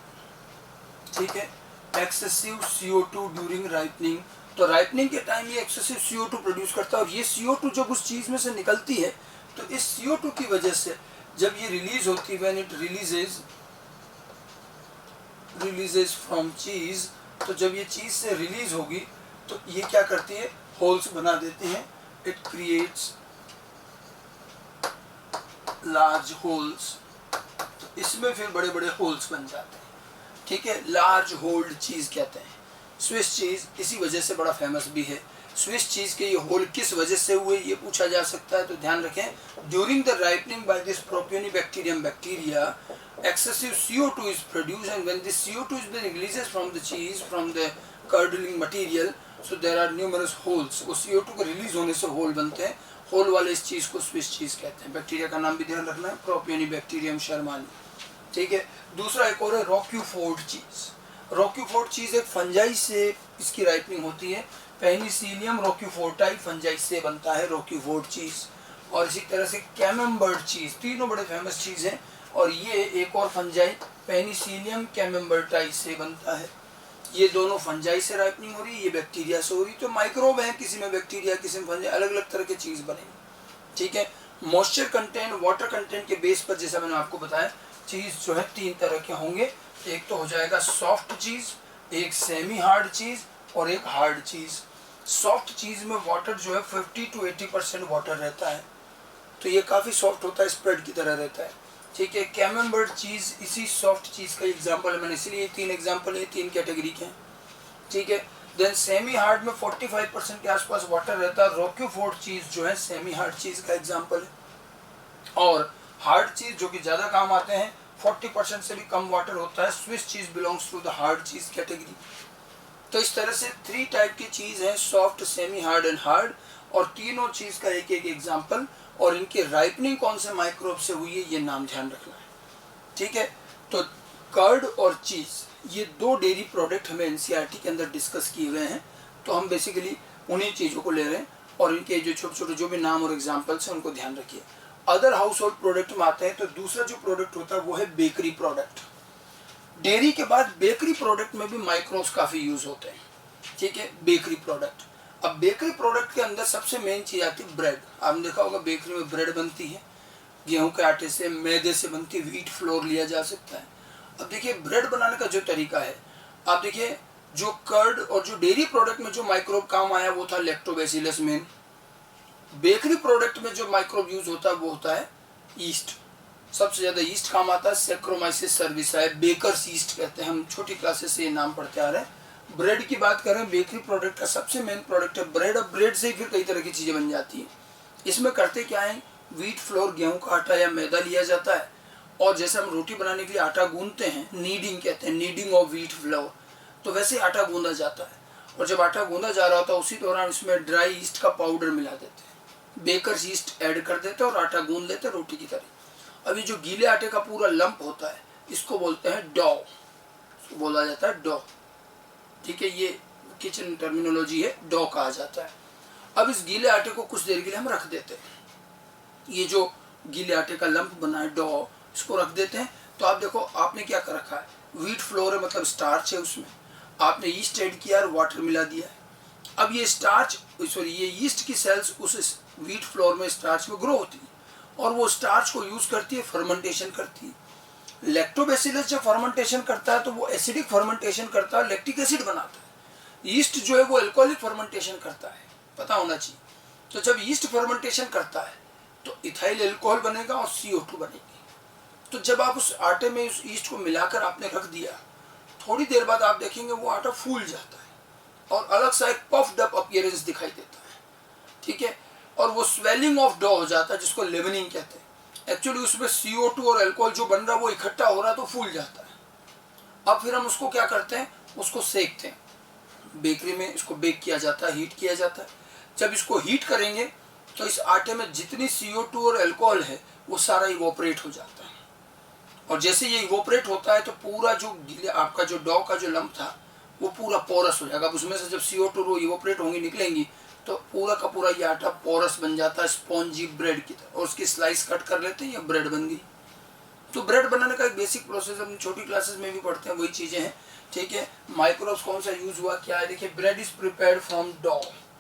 ठीक है, एक्सेसिव CO2 ड्यूरिंग राइपनिंग। तो राइपनिंग के टाइम ये एक्सेसिव CO2 प्रोड्यूस करता है और ये CO2 जब उस चीज़ में से निकलती है तो इस CO2 की वजह से जब ये रिलीज होती है, व्हेन इट रिलीजेस फ्रॉम चीज़, तो जब ये चीज़ से रिलीज होगी तो ये क्या करती है, होल्स बना देती हैं। It creates large holes. तो इसमें फिर बड़े बड़े होल्स बन जाते हैं। ठीक है, लार्ज होल्ड चीज़ कहते हैं। स्विस चीज़ इसी वजह से बड़ा फेमस भी है। स्विस चीज़ के ये होल किस वजह से हुए ये पूछा जा सकता है, तो ध्यान रखें, during the ripening by this propionibacterium bacteria excessive CO2 is produced, and when this CO2 is being releases from the cheese, from the curdling material, so there are numerous holes. वो CO2 को रिलीज होने से होल बनते हैं। होल वाले इस चीज़ को स्विस चीज़ कहते हैं। बैक्टीरिया का नाम भी ध्यान रखना है, प्रोपियोनी बैक्टीरियम शर्मानी। ठीक है, दूसरा एक और है रोक्यूफोर्ड चीज़। रोक्यूफोर्ड चीज़ एक फंजाई से इसकी राइपनिंग होती है। पेनिसिलियम रोक्यूफोर्टाई फंजाई से बनता है रोक्यूफोर्ड चीज़। और इसी तरह से कैमेम्बर्ट चीज़, तीनों बड़े फेमस चीज़ हैं। और ये एक और फंजाई पेनिसिलियम कैमेम्बर्टाई से बनता है। ये दोनों फंजाई से राइपनिंग हो रही है, ये बैक्टीरिया से हो रही है। तो माइक्रोब है, किसी में बैक्टीरिया, किसी में फंजाई, अलग अलग तरह की चीज़ बनेगी। ठीक है, मॉइस्चर कंटेंट, वाटर कंटेंट के बेस पर जैसा मैंने आपको बताया, चीज़ जो है 3 तरह के होंगे। एक तो हो जाएगा सॉफ्ट चीज़, एक सेमी हार्ड चीज़ और एक हार्ड चीज़। सॉफ्ट चीज़ में वाटर जो है 50 to 80% वाटर रहता है, तो ये काफ़ी सॉफ्ट होता है, स्प्रेड की तरह रहता है। ठीक है, कैमेम्बर्ट चीज़ इसी सॉफ्ट चीज़ का एग्जाम्पल है। मैंने इसलिए 3 एग्जाम्पल है, 3 कैटेगरी के हैं। ठीक है, देन सेमी हार्ड में 45% के आसपास वाटर रहता है। रोक्यूफोर्ड चीज़ जो है सेमी हार्ड चीज़ का एग्जाम्पल है। और हार्ड चीज़ जो कि ज़्यादा काम आते हैं, 40% से भी कम वाटर होता है। Swiss cheese belongs to the hard cheese category. तो इस तरह से 3 टाइप की चीज़ है, soft, semi hard and hard. और तीनों चीज़ का एक एक एग्जाम्पल और इनकी राइपनिंग कौन से माइक्रोब से हुई है ये नाम ध्यान रखना है। ठीक है, तो कर्ड और चीज़ ये 2 डेयरी प्रोडक्ट हमें एनसीईआरटी के अंदर डिस्कस किए गए हैं। तो हम बेसिकली उन्हीं चीज़ों को ले रहे हैं और इनके जो छोटे छोटे जो भी नाम और एग्जाम्पल्स हैं उनको ध्यान रखिए। अदर हाउस होल्ड प्रोडक्ट में आते हैं तो दूसरा जो प्रोडक्ट होता है वो है बेकरी प्रोडक्ट। डेयरी के बाद बेकरी प्रोडक्ट में भी माइक्रोब्स काफ़ी यूज़ होते हैं। ठीक है, बेकरी प्रोडक्ट अब बेकरी प्रोडक्ट के अंदर सबसे मेन चीज आती है ब्रेड। आपने देखा होगा बेकरी में ब्रेड बनती है, गेहूं के आटे से, मैदे से बनती है, व्हीट फ्लोर लिया जा सकता है। अब देखिए ब्रेड बनाने का जो तरीका है, आप देखिए जो कर्ड और जो डेयरी प्रोडक्ट में जो माइक्रोब काम आया वो था लैक्टोबैसिलस मेन। बेकरी प्रोडक्ट में जो माइक्रोब यूज होता है वो होता है ईस्ट। सबसे ज्यादा ईस्ट काम आता है, सैक्रोमाइसिस सर्विसाई, बेकर्स ईस्ट कहते हैं, हम छोटी क्लासेस से ये नाम पढ़ते आ रहे हैं। ब्रेड की बात करें, बेकरी प्रोडक्ट का सबसे मेन प्रोडक्ट है ब्रेड। और ब्रेड से ही फिर कई तरह की चीजें बन जाती है। इसमें करते क्या है, व्हीट फ्लोर, गेहूं का आटा या मैदा लिया जाता है, और जैसे हम रोटी बनाने के लिए आटा गूंदते हैं, नीडिंग कहते हैं, नीडिंग ऑफ व्हीट फ्लोर, तो वैसे आटा गूंदा जाता है। और जब आटा गूंदा जा रहा होता है उसी दौरान इसमें ड्राई ईस्ट का पाउडर मिला देते हैं, बेकर्स ईस्ट ऐड कर देते हैं और आटा गूंद लेते हैं रोटी की तरह। अभी जो गीले आटे का पूरा लंप होता है इसको बोलते हैं डॉ, इसको बोला जाता है डॉ। ठीक है, ये किचन टर्मिनोलॉजी है, डॉ कहा जाता है। अब इस गीले आटे को कुछ देर के लिए हम रख देते हैं, ये जो गीले आटे का लंप बना है डॉ, इसको रख देते हैं। तो आप देखो आपने क्या कर रखा है, व्हीट फ्लोर है मतलब स्टार्च है, उसमें आपने ईस्ट ऐड किया और वाटर मिला दिया है। अब ये स्टार्च ये ईस्ट की सेल्स उस व्हीट फ्लोर में स्टार्च में ग्रो होती है और वो स्टार्च को यूज करती है, फर्मेंटेशन करती है। लैक्टोबैसिलस जब फर्मेंटेशन करता है तो वो एसिडिक फर्मेंटेशन करता है, लैक्टिक एसिड बनाता है। ईस्ट जो है वो एल्कोहलिक फर्मेंटेशन करता है, पता होना चाहिए। तो जब ईस्ट फर्मेंटेशन करता है तो इथाइल अल्कोहल बनेगा और CO2 बनेगी। तो जब आप उस आटे में उस ईस्ट को मिलाकर आपने रख दिया, थोड़ी देर बाद आप देखेंगे वो आटा फूल जाता है और अलग सा एक पफ्ड अप अपीयरेंस दिखाई देता है। ठीक है, और वो स्वेलिंग ऑफ डॉ हो जाता है, जिसको लेवनिंग कहते हैं। एक्चुअली उसमें CO2 और अल्कोहल जो बन रहा है वो इकट्ठा हो रहा है तो फूल जाता है। अब फिर हम उसको क्या करते हैं, उसको सेकते हैं। बेकरी में इसको बेक किया जाता है, हीट किया जाता है। जब इसको हीट करेंगे तो इस आटे में जितनी CO2 और अल्कोहल है वो सारा इवोपरेट हो जाता है। और जैसे ये इवोपरेट होता है तो पूरा जो आपका जो डॉ का जो लंप था वो पूरा पोरस हो जाएगा। अब उसमें से जब CO2 वो इवोपरेट होंगी, निकलेंगी, तो पूरा का पूरा ये आटा पोरस बन जाता है, स्पॉन्जी ब्रेड की तरह, और उसकी स्लाइस कट कर लेते हैं, ये ब्रेड बन गई। तो ब्रेड बनाने का एक बेसिक प्रोसेस हम छोटी क्लासेस में भी पढ़ते हैं, वही चीजें हैं। ठीक है, माइक्रोब्स कौन सा यूज हुआ क्या है, देखिए ब्रेड इज प्रिपेयर्ड फ्रॉम डॉ,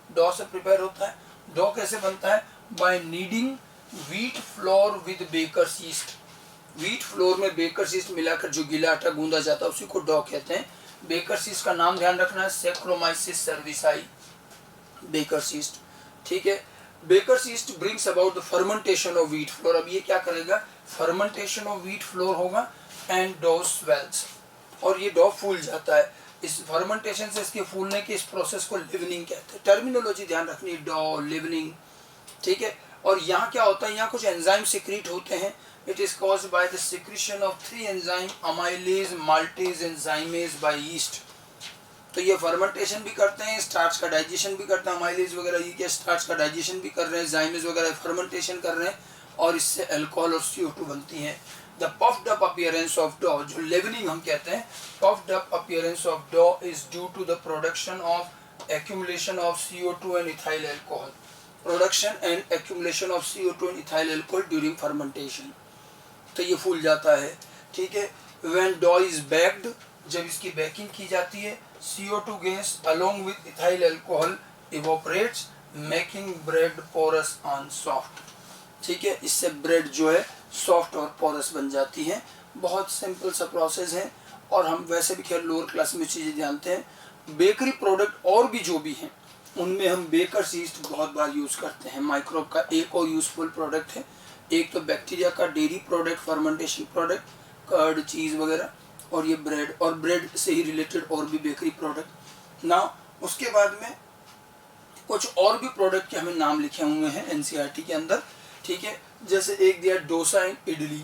डॉ से प्रिपेयर होता है। डॉ कैसे बनता है, by kneading wheat flour with baker's yeast. Wheat flour में बेकर्स ईस्ट मिलाकर जो गीला आटा गूंदा जाता है उसी को डॉ कहते हैं। बेकर्स ईस्ट का नाम ध्यान रखना है, सैक्रोमाइसिस सर्विसाई, बेकर्स ईस्ट। ठीक है, baker's yeast brings about the fermentation of wheat flour. अब ये क्या करेगा, फर्मेंटेशन ऑफ व्हीट फ्लोर होगा एंड डॉ स्वेल्स, और ये डॉ फूल जाता है। इस फर्मेंटेशन से इसके फूलने के इस प्रोसेस को लिवनिंग कहते हैं। टर्मिनोलॉजी ध्यान रखनी, डॉ, लिवनिंग। ठीक है, और यहाँ क्या होता है, यहाँ कुछ एंजाइम सिक्रीट होते हैं। It is caused by the secretion of 3 enzyme, amylase, maltase and zymase by yeast. तो ये फर्मेंटेशन भी करते हैं, स्टार्च का डाइजेशन भी करते हैं, अमाइलेज वगैरह ये क्या स्टार्च का डाइजेशन भी कर रहे हैं, जाइमेज वगैरह फर्मेंटेशन कर रहे हैं, और इससे अल्कोहल और CO2 बनती है। The puffed up appearance of dough, जो लेवनिंग हम कहते हैं, puffed up appearance of dough is due to the production of accumulation of CO2 and ethyl alcohol, production and accumulation of CO2 and ethyl alcohol during fermentation. तो ये फूल जाता है। ठीक है, व्हेन डॉ इज बेक्ड, जब इसकी बेकिंग की जाती है, CO2 gas along with ethyl alcohol evaporates making bread porous and soft। ठीक है, इससे ब्रेड जो है सॉफ्ट और पोरस बन जाती है। बहुत सिंपल सा प्रोसेस है, और हम वैसे भी खैर लोअर क्लास में चीज़ें जानते हैं। बेकरी प्रोडक्ट और भी जो भी हैं उनमें हम बेकर्स ईस्ट बहुत बार यूज़ करते हैं। माइक्रोब का एक और यूजफुल प्रोडक्ट है, एक तो बैक्टीरिया का dairy product, fermentation product, curd, cheese वगैरह, और ये ब्रेड, और ब्रेड से ही रिलेटेड और भी बेकरी प्रोडक्ट ना। उसके बाद में कुछ और भी प्रोडक्ट के हमें नाम लिखे हुए हैं NCERT के अंदर। ठीक है, जैसे एक दिया डोसा एंड इडली।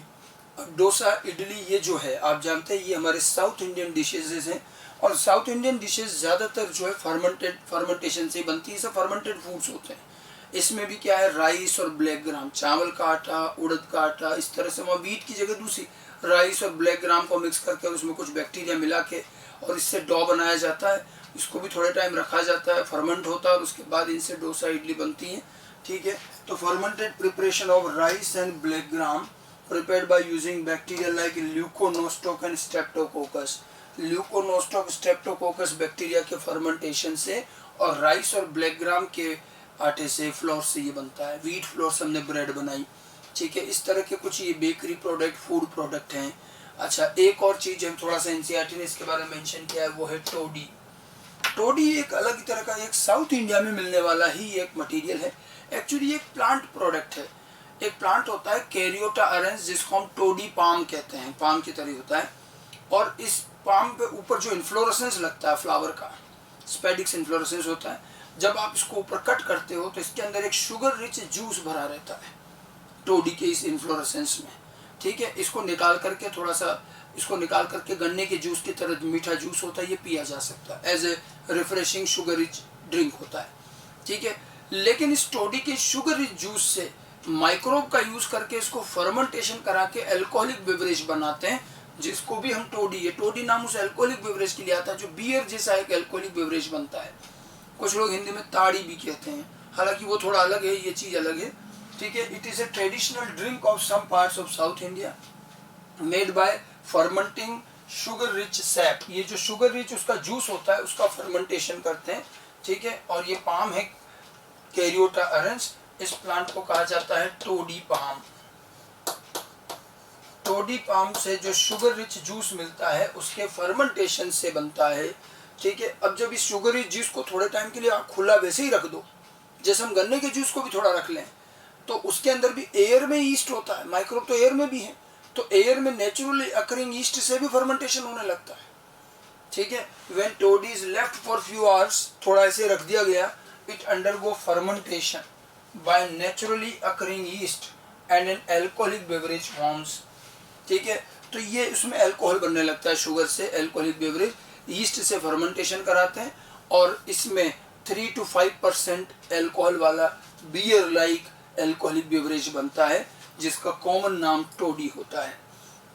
अब डोसा, इडली ये जो है आप जानते हैं ये हमारे साउथ इंडियन डिशेज हैं, और साउथ इंडियन डिशेज ज़्यादातर जो है फर्मेंटेशन से बनती है, सब फर्मेंटेड फूड्स होते हैं। इसमें भी क्या है, राइस और ब्लैक ग्राम, चावल का आटा, उड़द का आटा, इस तरह से वहाँ व्हीट की जगह दूसरी राइस और ब्लैक ग्राम को मिक्स करके उसमें कुछ बैक्टीरिया मिला के और इससे डॉ बनाया जाता है। इसको भी थोड़े टाइम रखा जाता है, फर्मेंट होता है, और उसके बाद इनसे डोसा, इडली बनती है। ठीक है, तो fermented preparation of rice and black gram prepared by using bacteria like leuconostoc and streptococcus. Leuconostoc, streptococcus bacteria के फर्मेंटेशन से और राइस और ब्लैक ग्राम के आटे से, फ्लोर से ये बनता है। व्हीट फ्लोर से हमने ब्रेड बनाई, ठीक है। इस तरह के कुछ ये बेकरी प्रोडक्ट, फूड प्रोडक्ट हैं। अच्छा, एक और चीज़ हम थोड़ा सा एनसीईआरटी ने इसके बारे में मेंशन किया है, वो है टोडी। टोडी एक अलग तरह का, एक साउथ इंडिया में मिलने वाला ही एक मटेरियल है। एक्चुअली एक प्लांट प्रोडक्ट है। एक प्लांट होता है कैरियोटा अरेंस, जिसको हम टोडी पाम कहते हैं, पाम की तरह होता है। और इस पाम पे ऊपर जो इन्फ्लोरेसेंस लगता है फ्लावर का, स्पेडिक्स इन्फ्लोरेसेंस होता है। जब आप इसको ऊपर कट करते हो तो इसके अंदर एक शुगर रिच जूस भरा रहता है टोडी के इस इन्फ्लोरेसेंस में, ठीक है। इसको निकाल करके थोड़ा सा इसको निकाल करके गन्ने के जूस की तरह मीठा जूस होता है, ये पिया जा सकता है। As a refreshing sugar rich drink होता है, ठीक है। लेकिन इस टोडी के शुगर रिच जूस से माइक्रोब का यूज करके इसको फर्मेंटेशन करा के अल्कोहलिक बेवरेज बनाते हैं, जिसको भी हम टोडी, ये टोडी नाम उस अल्कोहलिक बेवरेज के लिए आता है जो बियर जैसा एक अल्कोहलिक बेवरेज बनता है। कुछ लोग हिंदी में ताड़ी भी कहते हैं, हालांकि वो थोड़ा अलग है, ये चीज अलग है, ठीक है। It is a traditional drink of some parts of south India made by fermenting sugar rich sap. ये जो शुगर रिच उसका जूस होता है उसका फर्मेंटेशन करते हैं, ठीक है। और ये पाम है कैरियोटा अरेंस, इस प्लांट को कहा जाता है टोडी पाम। टोडी पाम से जो शुगर रिच जूस मिलता है उसके फर्मेंटेशन से बनता है, ठीक है। अब जब इस शुगर रिच जूस को थोड़े टाइम के लिए आप खुला वैसे ही रख दो, जैसे हम गन्ने के जूस को भी थोड़ा रख लें, तो उसके अंदर भी एयर में ईस्ट होता है, माइक्रोब तो एयर में भी है, तो एयर में नेचुरली अकरिंग ईस्ट से भी फर्मेंटेशन होने लगता है, ठीक है। When toddy is left for few hours, थोड़ा ऐसे रख दिया गया, it undergo fermentation by naturally occurring yeast and an alcoholic beverage forms, ठीक है। तो ये उसमें अल्कोहल बनने लगता है शुगर से, अल्कोहलिक बेवरेज ईस्ट से फर्मेंटेशन कराते हैं और इसमें 3 to 5% अल्कोहल वाला बियर लाइक अल्कोहलिक बेवरेज बनता है, जिसका कॉमन नाम टोडी होता है।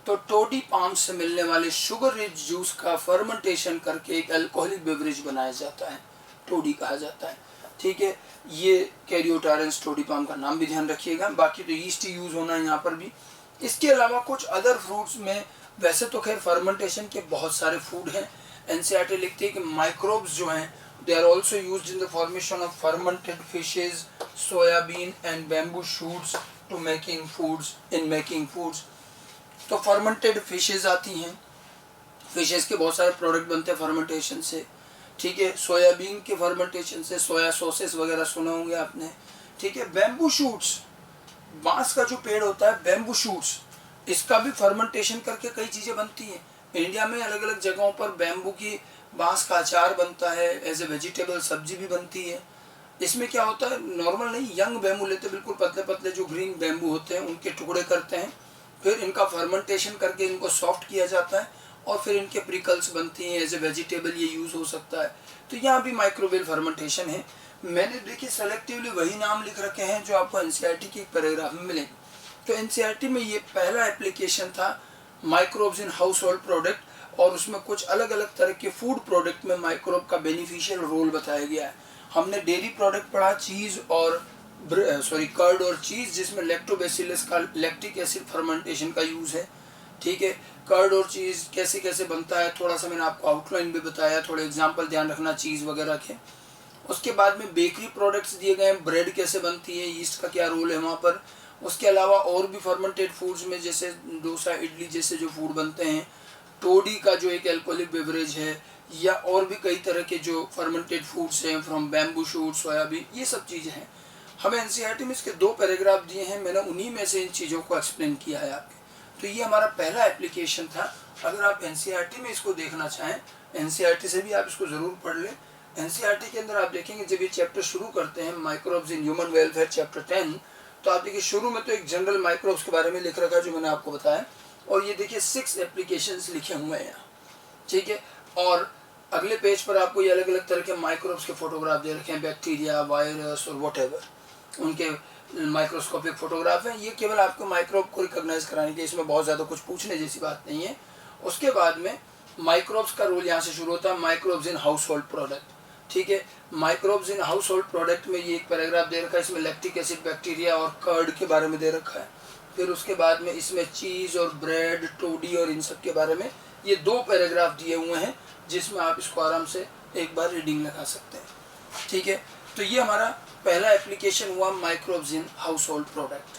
तो टोडी पाम से मिलने वाले शुगर रिच जूस का फर्मेंटेशन करके एक अल्कोहलिक बेवरेज बनाया जाता है, टोडी कहा जाता है, ठीक है। ये कैरियोटा अरेंस टोडी पाम का नाम भी ध्यान रखिएगा। बाकी तो ईस्ट यूज होना है यहाँ पर भी। इसके अलावा कुछ अदर फ्रूट्स में, वैसे तो खैर फर्मेंटेशन के बहुत सारे फूड हैं। एनसीईआरटी लिखती है कि माइक्रोब्स जो हैं they are also used in the formation of fermented fishes, soybean and bamboo shoots to making foods, in making foods. तो फर्मेंटेड फिशेज आती हैं, फिशेज के बहुत सारे प्रोडक्ट बनते हैं फर्मेंटेशन से, ठीक है। सोयाबीन के फर्मेंटेशन से सोया सॉसेस वगैरह सुने होंगे आपने, ठीक है। बैम्बू शूट्स, बांस का जो पेड़ होता है, बैम्बू शूट्स, इसका भी फर्मेंटेशन करके कई चीज़ें बनती हैं। इंडिया में अलग अलग जगहों पर बैम्बू की बांस का अचार बनता है, एज ए वेजिटेबल सब्जी भी बनती है। इसमें क्या होता है, नॉर्मल नहीं, यंग बैम्बू लेते, बिल्कुल पतले पतले जो ग्रीन बैम्बू होते हैं उनके टुकड़े करते हैं, फिर इनका फर्मेंटेशन करके इनको सॉफ्ट किया जाता है और फिर इनके प्रिकल्स बनती हैं, एज ए वेजिटेबल ये यूज़ हो सकता है। तो यहाँ भी माइक्रोवेल फर्मेंटेशन है। मैंने देखिए सेलेक्टिवली वही नाम लिख रखे हैं जो आपको एनसीईआरटी के एक पैराग्राफ में मिलेंगे। तो एनसीईआरटी में ये पहला एप्लीकेशन था microbes in house hold product, और उसमें कुछ अलग अलग तरह के फूड प्रोडक्ट में माइक्रोब का बेनिफिशियल रोल बताया गया है। हमने डेयरी प्रोडक्ट पढ़ा, चीज़ और कर्ड और चीज़, जिसमें लैक्टोबैसिलस का लैक्टिक एसिड फर्मेंटेशन का यूज़ है, ठीक है। कर्ड और चीज़ कैसे कैसे बनता है थोड़ा सा मैंने आपको आउटलाइन भी बताया, थोड़े एग्जाम्पल ध्यान रखना चीज़ वगैरह के। उसके बाद में बेकरी प्रोडक्ट्स दिए गए हैं, ब्रेड कैसे बनती है, ईस्ट का क्या रोल है वहाँ पर। उसके अलावा और भी फर्मेंटेड फूड्स में जैसे डोसा, इडली जैसे जो फूड बनते हैं, टोडी का जो एक अल्कोहलिक बेवरेज है, या और भी कई तरह के जो फर्मेंटेड फूड्स हैं फ्रॉम बैम्बू शूट, सोयाबीन, ये सब चीज़ें हैं। हमें एनसीईआरटी में इसके 2 पैराग्राफ दिए हैं, मैंने उन्हीं में से इन चीज़ों को एक्सप्लेन किया है आपके। तो ये हमारा पहला एप्लीकेशन था। अगर आप एनसीईआरटी में इसको देखना चाहें, एनसीईआरटी से भी आप इसको ज़रूर पढ़ लें। एनसीईआरटी के अंदर आप देखेंगे जब ये चैप्टर शुरू करते हैं, microbes in human welfare chapter 10, तो आप देखिए शुरू में तो एक जनरल माइक्रोब्स के बारे में लिख रखा है जो मैंने आपको बताया, और ये देखिए 6 एप्लीकेशंस लिखे हुए हैं यहाँ, ठीक है। और अगले पेज पर आपको ये अलग अलग तरह के माइक्रोब्स के फोटोग्राफ दे रखे हैं, बैक्टीरिया, वायरस और व्हाटएवर, उनके माइक्रोस्कोपिक फोटोग्राफ हैं। ये केवल आपको माइक्रोब को रिकॉग्नाइज कराने के, इसमें बहुत ज़्यादा कुछ पूछने जैसी बात नहीं है। उसके बाद में माइक्रोब्स का रोल यहाँ से शुरू होता है, microbes in house hold product, ठीक है। Microbes in house hold product में ये एक पैराग्राफ दे रखा है, इसमें लैक्टिक एसिड, बैक्टीरिया और कर्ड के बारे में दे रखा है। फिर उसके बाद में इसमें चीज़ और ब्रेड, टोडी और इन सब के बारे में ये 2 पैराग्राफ दिए हुए हैं, जिसमें आप इसको आराम से एक बार रीडिंग लगा सकते हैं। ठीक है, तो ये हमारा पहला एप्लीकेशन हुआ microbes in house hold product.